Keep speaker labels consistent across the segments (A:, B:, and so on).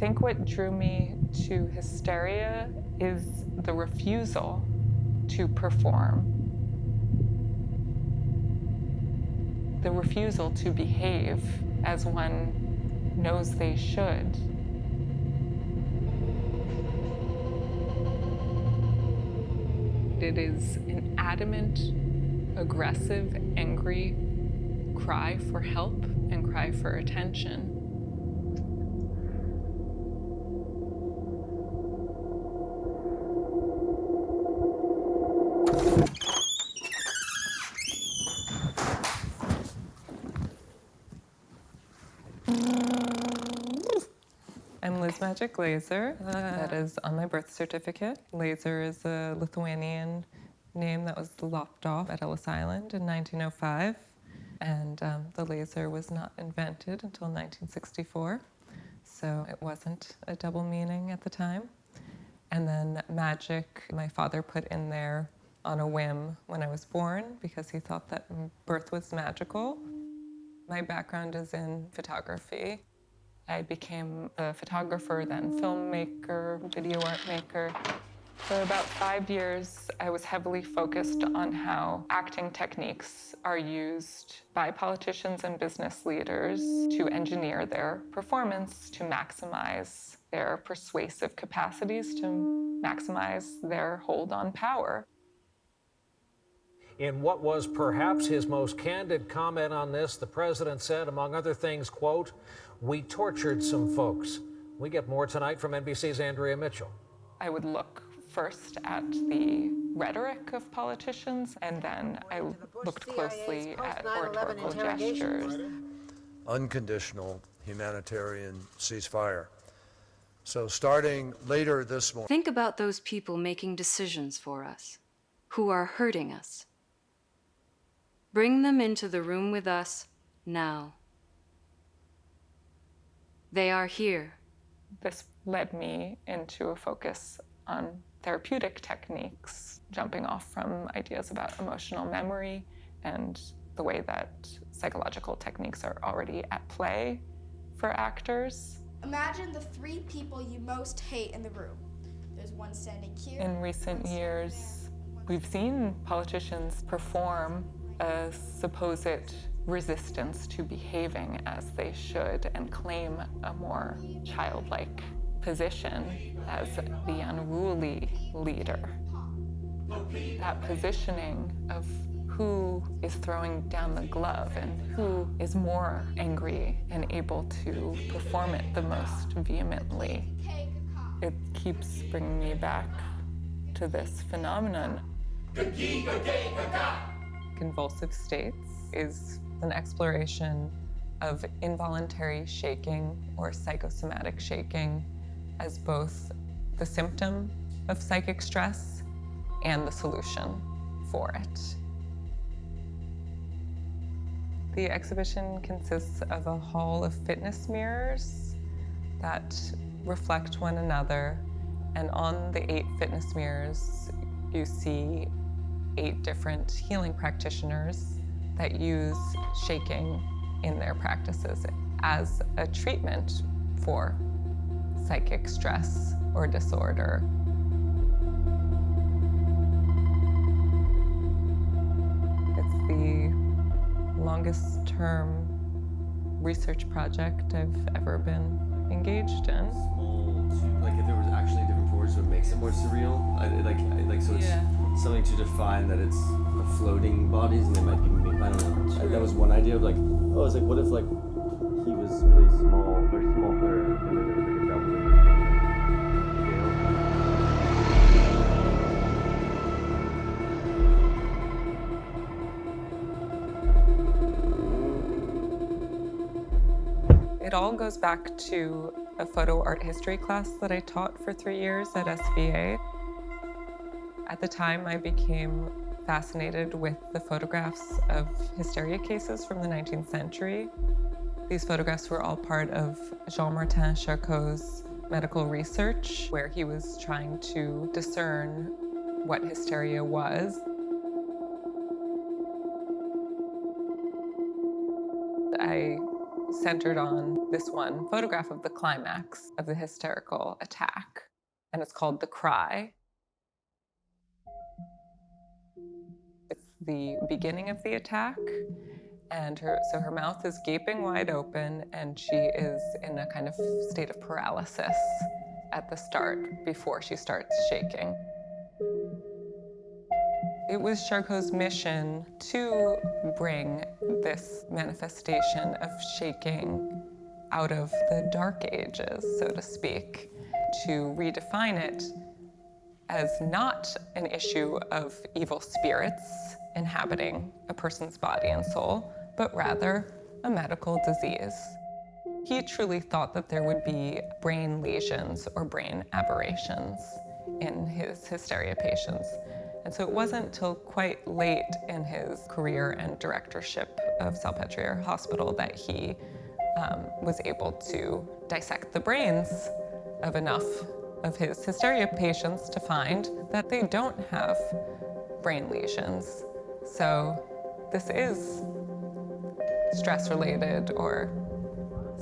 A: think what drew me to hysteria is the refusal to perform, the refusal to behave as one knows they should. It is an adamant, aggressive, angry cry for help and cry for attention. I'm Liz Magic Laser. That is on my birth certificate. Laser is a Lithuanian name that was lopped off at Ellis Island in 1905. And the laser was not invented until 1964. So it wasn't a double meaning at the time. And then magic, my father put in there on a whim when I was born because he thought that birth was magical. My background is in photography. I became a photographer, then filmmaker, video art maker. For about 5 years, I was heavily focused on how acting techniques are used by politicians and business leaders to engineer their performance, to maximize their persuasive capacities, to maximize their hold on power.
B: In what was perhaps his most candid comment on this, the president said, among other things, quote, "We tortured some folks." We get more tonight from NBC's Andrea Mitchell.
A: I would look first at the rhetoric of politicians, and then I looked closely at oratorical gestures.
C: Unconditional humanitarian ceasefire. So starting later this morning.
D: Think about those people making decisions for us, who are hurting us. Bring them into the room with us now. They are here.
A: This led me into a focus on therapeutic techniques, jumping off from ideas about emotional memory and the way that psychological techniques are already at play for actors.
E: Imagine the 3 people you most hate in the room. There's one standing here.
A: In recent years, we've seen politicians perform a supposed resistance to behaving as they should and claim a more childlike position as the unruly leader. That positioning of who is throwing down the glove and who is more angry and able to perform it the most vehemently. It keeps bringing me back to this phenomenon. Convulsive States is an exploration of involuntary shaking or psychosomatic shaking as both the symptom of psychic stress and the solution for it. The exhibition consists of a hall of fitness mirrors that reflect one another, and on the 8 fitness mirrors, you see 8 different healing practitioners that use shaking in their practices as a treatment for psychic stress or disorder. It's the longest term research project I've ever been engaged in.
F: Like if there was actually different forms, so it makes it more surreal. So it's something to define that it's floating bodies and they might be moving. I don't know. That was one idea of like, oh, it's like what if like he was really small or smaller and then there was like a doubling scale.
A: It all goes back to a photo art history class that I taught for 3 years at SVA. At the time, I became fascinated with the photographs of hysteria cases from the 19th century. These photographs were all part of Jean-Martin Charcot's medical research, where he was trying to discern what hysteria was. I centered on this one photograph of the climax of the hysterical attack, and it's called The Cry. It's the beginning of the attack, and her mouth is gaping wide open, and she is in a kind of state of paralysis at the start before she starts shaking. It was Charcot's mission to bring this manifestation of shaking out of the Dark Ages, so to speak, to redefine it as not an issue of evil spirits inhabiting a person's body and soul, but rather a medical disease. He truly thought that there would be brain lesions or brain aberrations in his hysteria patients. And so it wasn't until quite late in his career and directorship of Salpêtrière Hospital that he was able to dissect the brains of enough of his hysteria patients to find that they don't have brain lesions. So this is stress-related or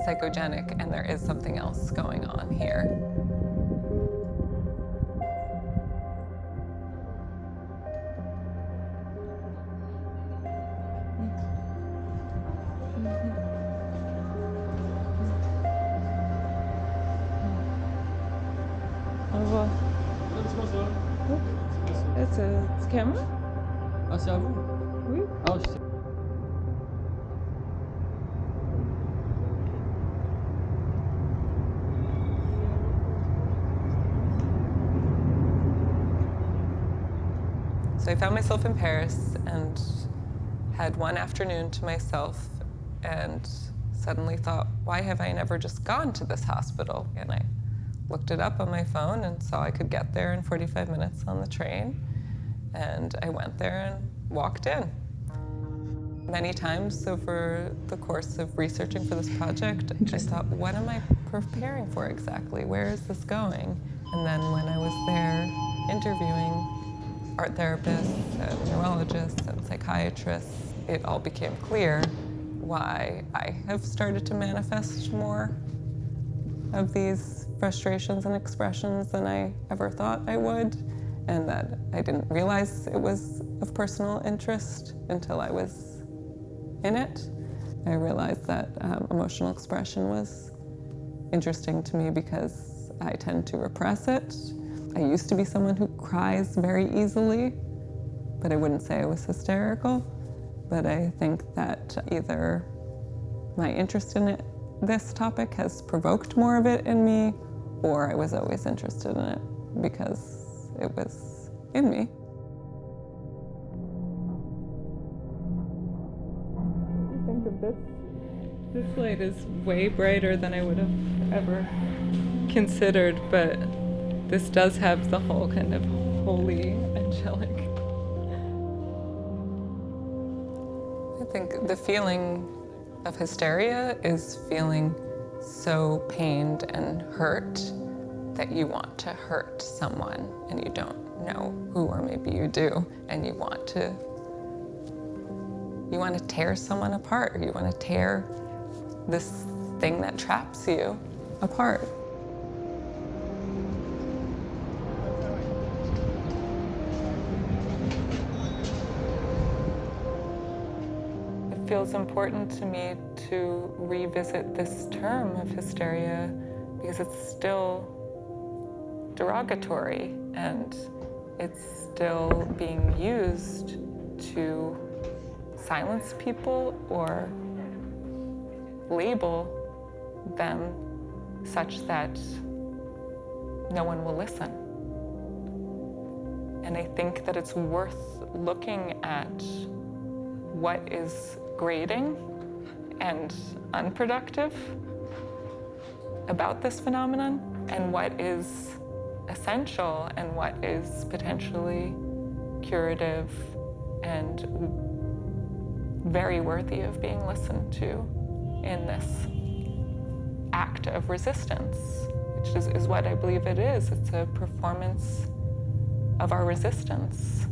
A: psychogenic, and there is something else going on here. Au revoir. It's a camera?
G: Ah, c'est à vous?
A: Oui.
G: Ah, je sais.
A: So I found myself in Paris and had one afternoon to myself and suddenly thought, why have I never just gone to this hospital? And I looked it up on my phone and saw I could get there in 45 minutes on the train. And I went there and walked in. Many times over the course of researching for this project, I thought, what am I preparing for exactly? Where is this going? And then when I was there interviewing art therapists and neurologists and psychiatrists, it all became clear why I have started to manifest more of these frustrations and expressions than I ever thought I would, and that I didn't realize it was of personal interest until I was in it. I realized that emotional expression was interesting to me because I tend to repress it. I used to be someone who cries very easily, but I wouldn't say I was hysterical. But I think that either my interest in this topic has provoked more of it in me, or I was always interested in it because it was in me. I think of this light is way brighter than I would have ever considered, but this does have the whole kind of holy, angelic. I think the feeling of hysteria is feeling so pained and hurt that you want to hurt someone and you don't know who, or maybe you do, and you want to tear someone apart, or you want to tear this thing that traps you apart. It feels important to me to revisit this term of hysteria because it's still derogatory and it's still being used to silence people or label them such that no one will listen. And I think that it's worth looking at what is grating and unproductive about this phenomenon and what is essential and what is potentially curative and very worthy of being listened to in this act of resistance, which is what I believe it is. It's a performance of our resistance.